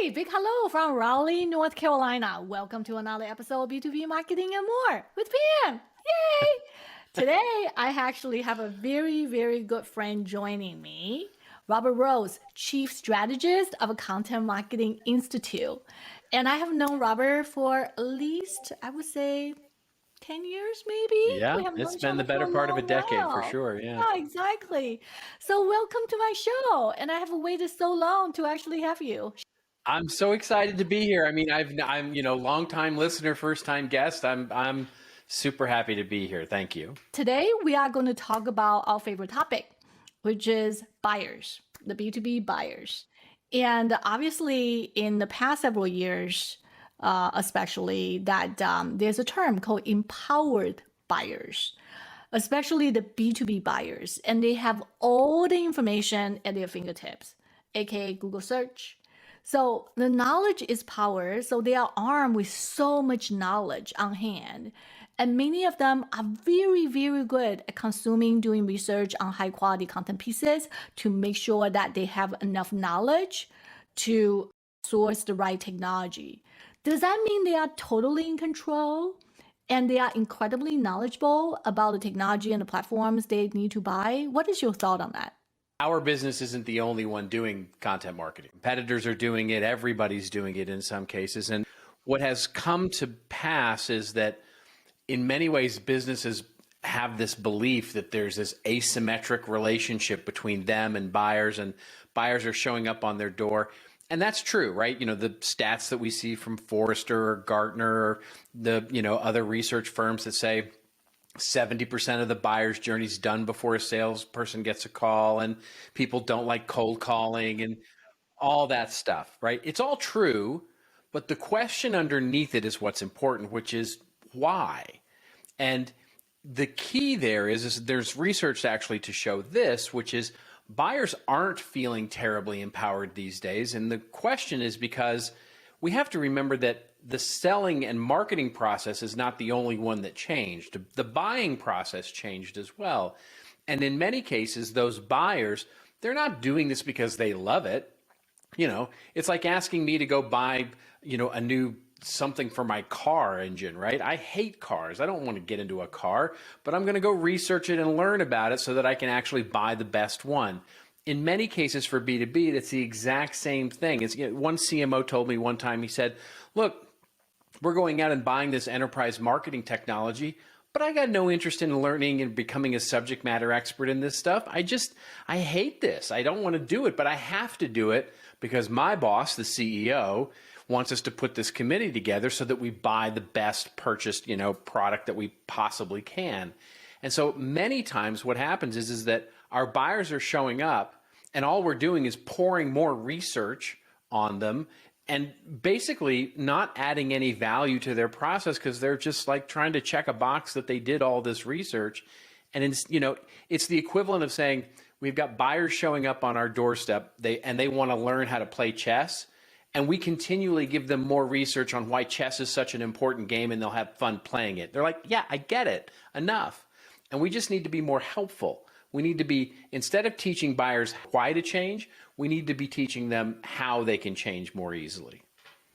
Hey, big hello from Raleigh, North Carolina. Welcome to another episode of B2B Marketing and More with Pam. Yay! Today, I actually have a very, very good friend joining me, Robert Rose, Chief Strategist of a Content Marketing Institute. And I have known Robert for at least, I would say, 10 years maybe. Yeah, We have known it's each been the other for better a part of a long decade for while. sure. Yeah. Yeah, exactly. So welcome to my show. And I have waited so long to actually have you. I'm so excited to be here. I mean, I'm, long time listener, first time guest. I'm super happy to be here. Thank you. Today, we are going to talk about our favorite topic, which is buyers, the B2B buyers. And obviously, in the past several years, especially, that there's a term called empowered buyers, especially the B2B buyers. And they have all the information at their fingertips, aka Google search. So the knowledge is power. So they are armed with so much knowledge on hand. And many of them are very, very good at consuming, doing research on high quality content pieces to make sure that they have enough knowledge to source the right technology. Does that mean they are totally in control and they are incredibly knowledgeable about the technology and the platforms they need to buy? What is your thought on that? Our business isn't the only one doing content marketing. Competitors are doing it. Everybody's doing it in some cases. And what has come to pass is that in many ways, businesses have this belief that there's this asymmetric relationship between them and buyers are showing up on their door. And that's true, right? The stats that we see from Forrester or Gartner or the, other research firms that say 70% of the buyer's journey is done before a salesperson gets a call, and people don't like cold calling and all that stuff, right? It's all true, but the question underneath it is what's important, which is why? And the key there is there's research actually to show this, which is buyers aren't feeling terribly empowered these days. And the question is because we have to remember that the selling and marketing process is not the only one that changed. The buying process changed as well. And in many cases, those buyers, they're not doing this because they love it. It's like asking me to go buy, a new something for my car engine, right? I hate cars. I don't want to get into a car, but I'm going to go research it and learn about it so that I can actually buy the best one. In many cases for B2B, it's the exact same thing. One CMO told me one time, he said, look, we're going out and buying this enterprise marketing technology, but I got no interest in learning and becoming a subject matter expert in this stuff. I hate this. I don't want to do it, but I have to do it because my boss, the CEO, wants us to put this committee together so that we buy the best purchased, product that we possibly can. And so many times what happens is that our buyers are showing up and all we're doing is pouring more research on them and basically not adding any value to their process because they're just like trying to check a box that they did all this research. And it's the equivalent of saying we've got buyers showing up on our doorstep they want to learn how to play chess. And we continually give them more research on why chess is such an important game and they'll have fun playing it. They're like, yeah, I get it, enough. And we just need to be more helpful. We need to be, instead of teaching buyers why to change, we need to be teaching them how they can change more easily.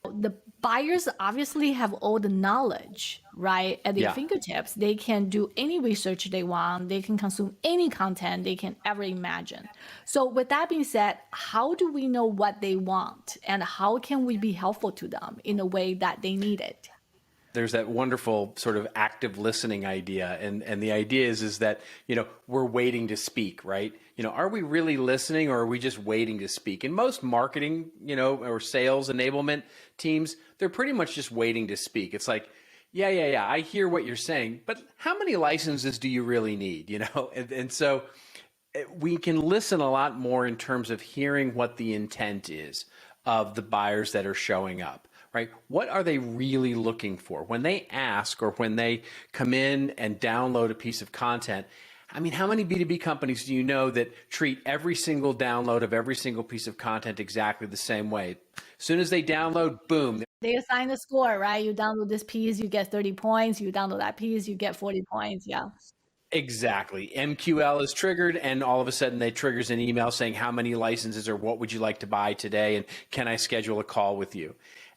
The buyers obviously have all the knowledge, right, at their Yeah. fingertips. They can do any research they want. They can consume any content they can ever imagine. So with that being said, how do we know what they want and how can we be helpful to them in a way that they need it? There's that wonderful sort of active listening idea. And the idea is that, we're waiting to speak, right? Are we really listening or are we just waiting to speak? In most marketing, or sales enablement teams, they're pretty much just waiting to speak. It's like, yeah, I hear what you're saying, but how many licenses do you really need? And so we can listen a lot more in terms of hearing what the intent is of the buyers that are showing up. Right? What are they really looking for? When they ask or when they come in and download a piece of content, I mean, how many B2B companies do you know that treat every single download of every single piece of content exactly the same way? As soon as they download, boom. They assign a score, right? You download this piece, you get 30 points. You download that piece, you get 40 points. Yeah. Exactly. MQL is triggered, and all of a sudden they triggers an email saying how many licenses or what would you like to buy today, and can I schedule a call with you?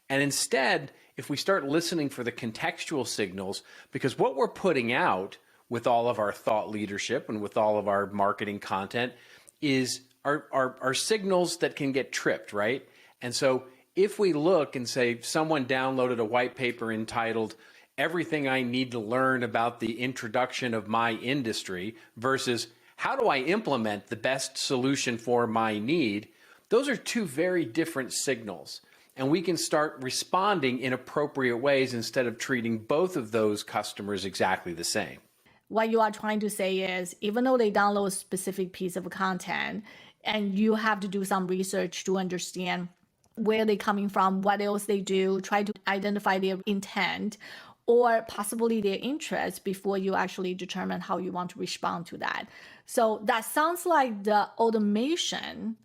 And instead, if we start listening for the contextual signals, because what we're putting out with all of our thought leadership and with all of our marketing content is our signals that can get tripped, right? And so if we look and say someone downloaded a white paper entitled Everything I Need to Learn About the Introduction of My Industry versus how do I implement the best solution for my need, those are two very different signals. And we can start responding in appropriate ways instead of treating both of those customers exactly the same. What you are trying to say is, even though they download a specific piece of content, and you have to do some research to understand where they're coming from, what else they do, try to identify their intent or possibly their interest before you actually determine how you want to respond to that. So that sounds like the automation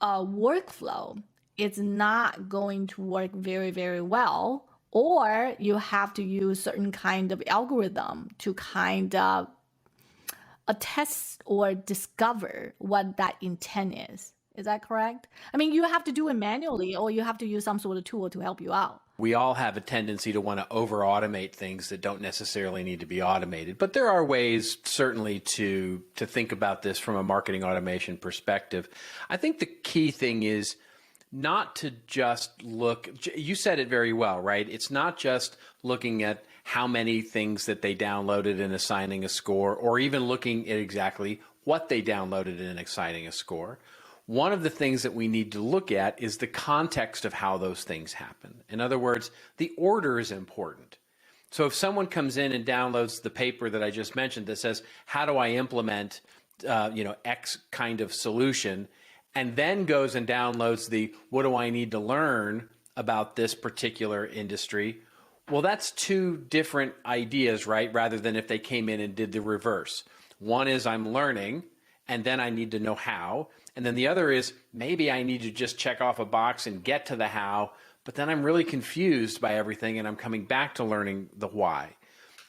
workflow is not going to work very, very well, or you have to use certain kind of algorithm to kind of attest or discover what that intent is. Is that correct? I mean, you have to do it manually, or you have to use some sort of tool to help you out. We all have a tendency to want to over automate things that don't necessarily need to be automated. But there are ways certainly to think about this from a marketing automation perspective. I think the key thing is not to just look, you said it very well, right? It's not just looking at how many things that they downloaded and assigning a score, or even looking at exactly what they downloaded and assigning a score. One of the things that we need to look at is the context of how those things happen. In other words, the order is important. So if someone comes in and downloads the paper that I just mentioned that says, how do I implement X kind of solution, and then goes and downloads the, what do I need to learn about this particular industry? Well, that's two different ideas, right? Rather than if they came in and did the reverse. One is I'm learning, and then I need to know how. And then the other is maybe I need to just check off a box and get to the how, but then I'm really confused by everything and I'm coming back to learning the why.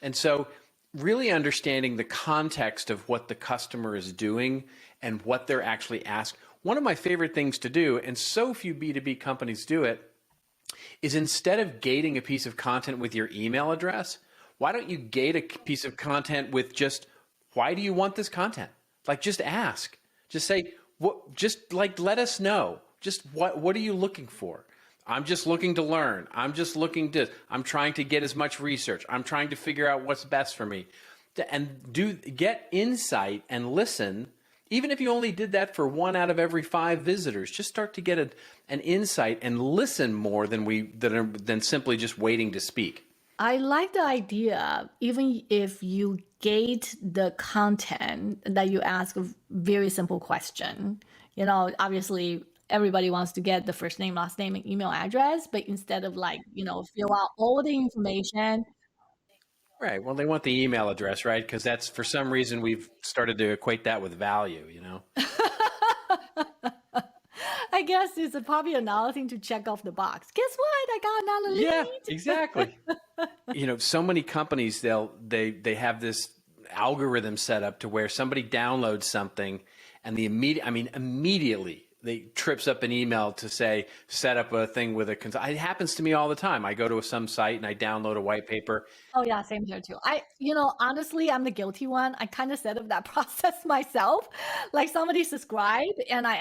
And so really understanding the context of what the customer is doing and what they're actually asking. One of my favorite things to do, and so few B2B companies do it, is instead of gating a piece of content with your email address, why don't you gate a piece of content with just, why do you want this content? Like, just ask. Just say, what, just like, let us know. Just what are you looking for? I'm just looking to learn. I'm trying to get as much research. I'm trying to figure out what's best for me. And get insight and listen. Even if you only did that for 1 out of every 5 visitors, just start to get an insight and listen more than simply just waiting to speak. I like the idea, even if you gate the content, that you ask a very simple question. Obviously everybody wants to get the first name, last name, and email address, but instead of fill out all the information. Right. Well, they want the email address, right? Because that's, for some reason, we've started to equate that with value. I guess it's probably another thing to check off the box. Guess what? I got another lead. Yeah, exactly. So many companies, they have this algorithm set up to where somebody downloads something and immediately they trips up an email to say, set up a thing with it happens to me all the time. I go to some site and I download a white paper. Oh yeah, same here too. Honestly, I'm the guilty one. I kind of set up that process myself. Like, somebody subscribed and I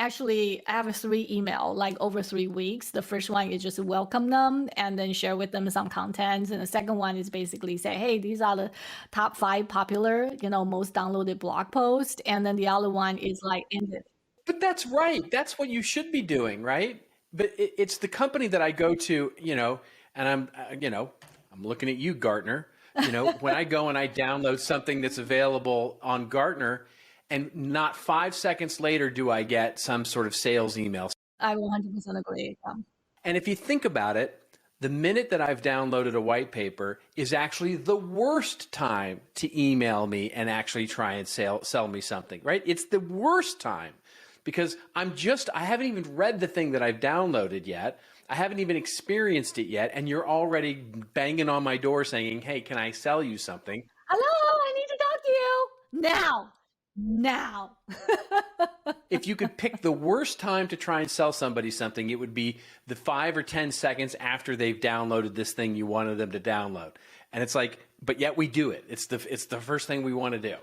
have a 3 email, like over 3 weeks. The first one is just welcome them and then share with them some content. And the second one is basically say, hey, these are the top 5 popular, most downloaded blog posts. And then the other one is like, ended. But that's right. That's what you should be doing, right? But it's the company that I go to, and I'm looking at you, Gartner. When I go and I download something that's available on Gartner, and not 5 seconds later do I get some sort of sales email. I 100% agree. And if you think about it, the minute that I've downloaded a white paper is actually the worst time to email me and actually try and sell me something, right? It's the worst time. Because I haven't even read the thing that I've downloaded yet. I haven't even experienced it yet. And you're already banging on my door saying, hey, can I sell you something? Hello, I need to talk to you now, now. If you could pick the worst time to try and sell somebody something, it would be the 5 or 10 seconds after they've downloaded this thing you wanted them to download. And it's like, but yet we do it. It's the first thing we want to do.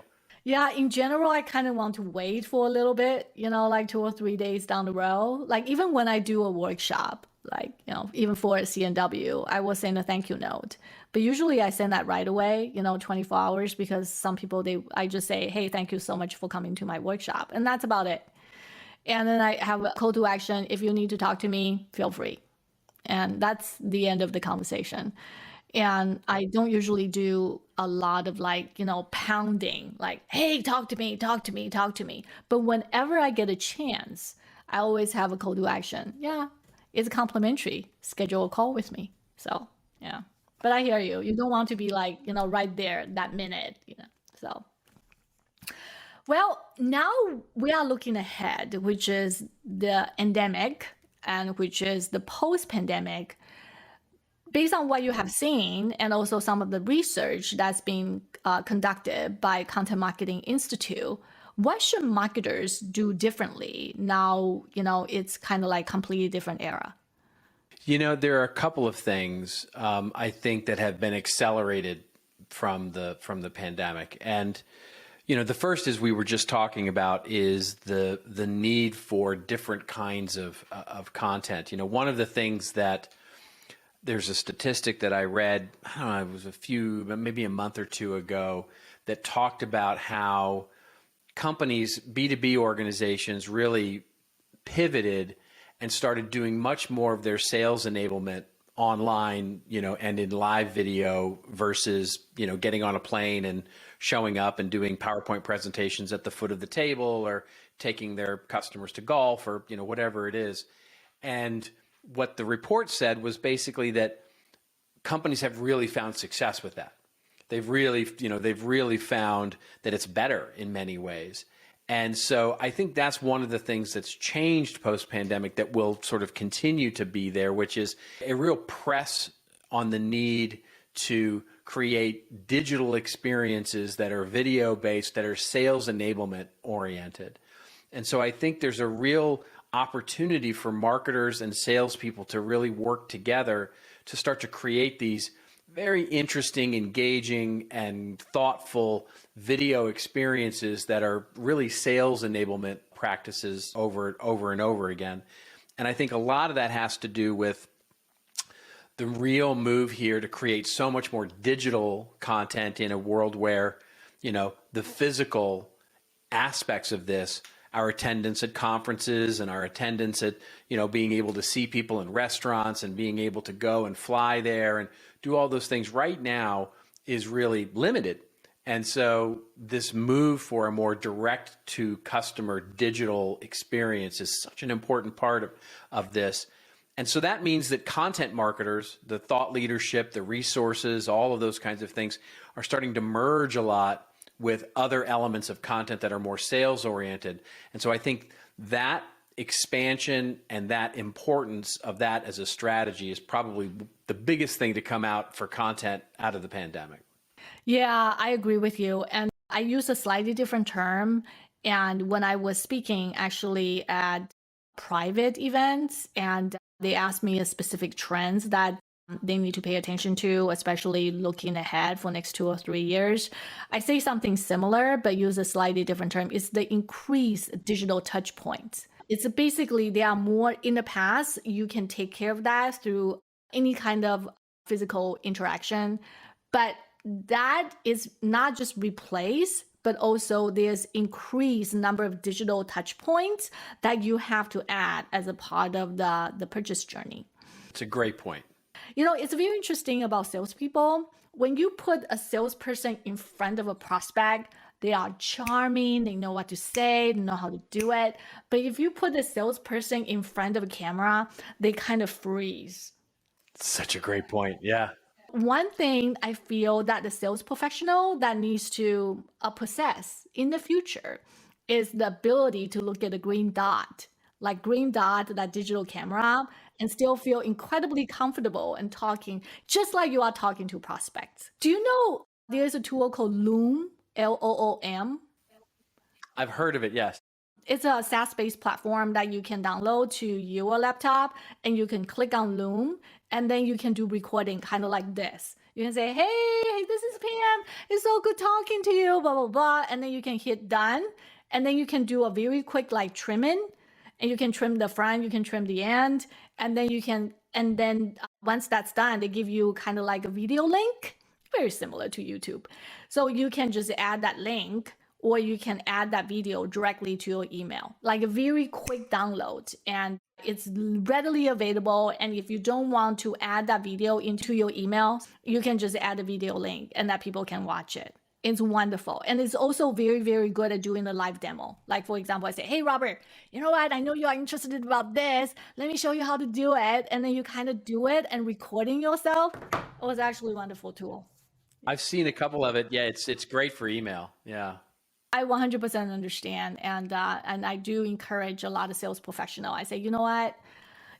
Yeah, in general, I kind of want to wait for a little bit, like 2 or 3 days down the road. Like even when I do a workshop, like, even for a CNW, I will send a thank you note. But usually I send that right away, 24 hours, because some people, I just say, hey, thank you so much for coming to my workshop. And that's about it. And then I have a call to action. If you need to talk to me, feel free. And that's the end of the conversation. And I don't usually do a lot of pounding, like, hey, talk to me, talk to me, talk to me. But whenever I get a chance, I always have a call to action. Yeah, it's complimentary. Schedule a call with me. So, yeah. But I hear you. You don't want to be right there that minute. So, well, now we are looking ahead, which is the endemic and which is the post-pandemic. Based on what you have seen and also some of the research that's being conducted by Content Marketing Institute, what should marketers do differently now? It's kind of like completely different era. There are a couple of things I think that have been accelerated from the pandemic, and the first is we were just talking about is the need for different kinds of content. One of the things that there's a statistic that I read, I don't know, it was maybe a month or two ago, that talked about how companies, B2B organizations, really pivoted and started doing much more of their sales enablement online, and in live video versus, getting on a plane and showing up and doing PowerPoint presentations at the foot of the table or taking their customers to golf or, whatever it is. And what the report said was basically that companies have really found success with that. They've really found that it's better in many ways. And so I think that's one of the things that's changed post-pandemic that will sort of continue to be there, which is a real press on the need to create digital experiences that are video-based, that are sales enablement oriented. And so I think there's a real opportunity for marketers and salespeople to really work together to start to create these very interesting, engaging, and thoughtful video experiences that are really sales enablement practices over and over again. And I think a lot of that has to do with the real move here to create so much more digital content in a world where, the physical aspects of this, our attendance at conferences and our attendance at, being able to see people in restaurants and being able to go and fly there and do all those things right now is really limited. And so this move for a more direct to customer digital experience is such an important part of this. And so that means that content marketers, the thought leadership, the resources, all of those kinds of things are starting to merge a lot with other elements of content that are more sales oriented. And so I think that expansion and that importance of that as a strategy is probably the biggest thing to come out for content out of the pandemic. Yeah, I agree with you. And I use a slightly different term. And when I was speaking actually at private events, and they asked me a specific trends that they need to pay attention to, especially looking ahead for next 2 or 3 years. I say something similar, but use a slightly different term. It's the increased digital touch points. It's basically there are more in the past. You can take care of that through any kind of physical interaction, but that is not just replace, but also there's increased number of digital touch points that you have to add as a part of the purchase journey. It's a great point. It's very interesting about salespeople. When you put a salesperson in front of a prospect, they are charming, they know what to say, they know how to do it. But if you put a salesperson in front of a camera, they kind of freeze. Such a great point. Yeah. One thing I feel that the sales professional that needs to possess in the future is the ability to look at a green dot, that digital camera, and still feel incredibly comfortable and talking just like you are talking to prospects. Do you know there's a tool called Loom, Loom? I've heard of it, yes. It's a SaaS-based platform that you can download to your laptop, and you can click on Loom, and then you can do recording kind of like this. You can say, hey, this is Pam. It's so good talking to you, blah, blah, blah. And then you can hit done. And then you can do a very quick like trimming, and you can trim the front, you can trim the end. And then once that's done, they give you kind of like a video link, very similar to YouTube. So you can just add that link, or you can add that video directly to your email, like a very quick download, and it's readily available. And if you don't want to add that video into your email, you can just add a video link and that people can watch it. It's wonderful. And it's also very, very good at doing a live demo. Like, for example, I say, hey, Robert, you know what? I know you are interested about this. Let me show you how to do it. And then you kind of do it and recording yourself. It was actually a wonderful tool. I've seen a couple of it. Yeah, it's great for email. Yeah. I 100% understand. And I do encourage a lot of sales professionals. I say, you know what?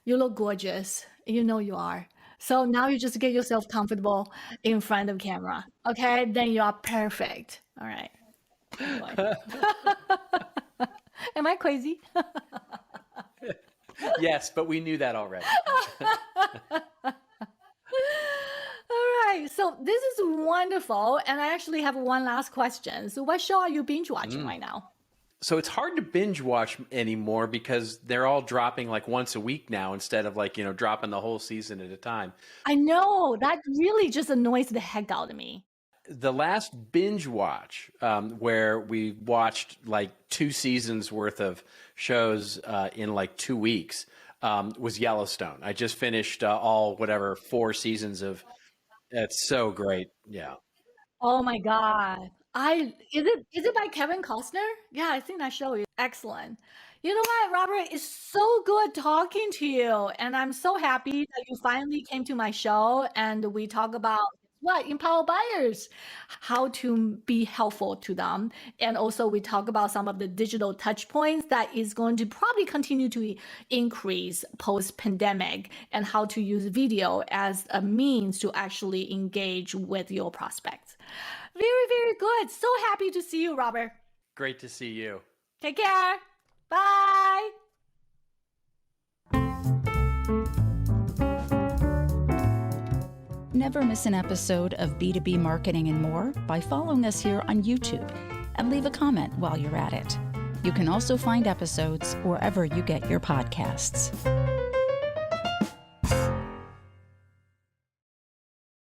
You look gorgeous. You know you are. So now you just get yourself comfortable in front of camera. Okay, then you are perfect. All right. Anyway. Am I crazy? Yes, but we knew that already. All right. So this is wonderful. And I actually have one last question. So what show are you binge watching right now? So it's hard to binge watch anymore because they're all dropping like once a week now instead of like, dropping the whole season at a time. I know that really just annoys the heck out of me. The last binge watch where we watched like 2 seasons worth of shows in like 2 weeks was Yellowstone. I just finished all 4 seasons of. It's so great. Yeah. Oh my God. Is it by Kevin Costner? Yeah, I think that show is excellent. You know what, Robert? It's so good talking to you. And I'm so happy that you finally came to my show and we talk about empower buyers, how to be helpful to them. And also we talk about some of the digital touch points that is going to probably continue to increase post-pandemic, and how to use video as a means to actually engage with your prospects. Very, very good. So happy to see you, Robert. Great to see you. Take care. Bye. Never miss an episode of B2B Marketing and More by following us here on YouTube, and leave a comment while you're at it. You can also find episodes wherever you get your podcasts.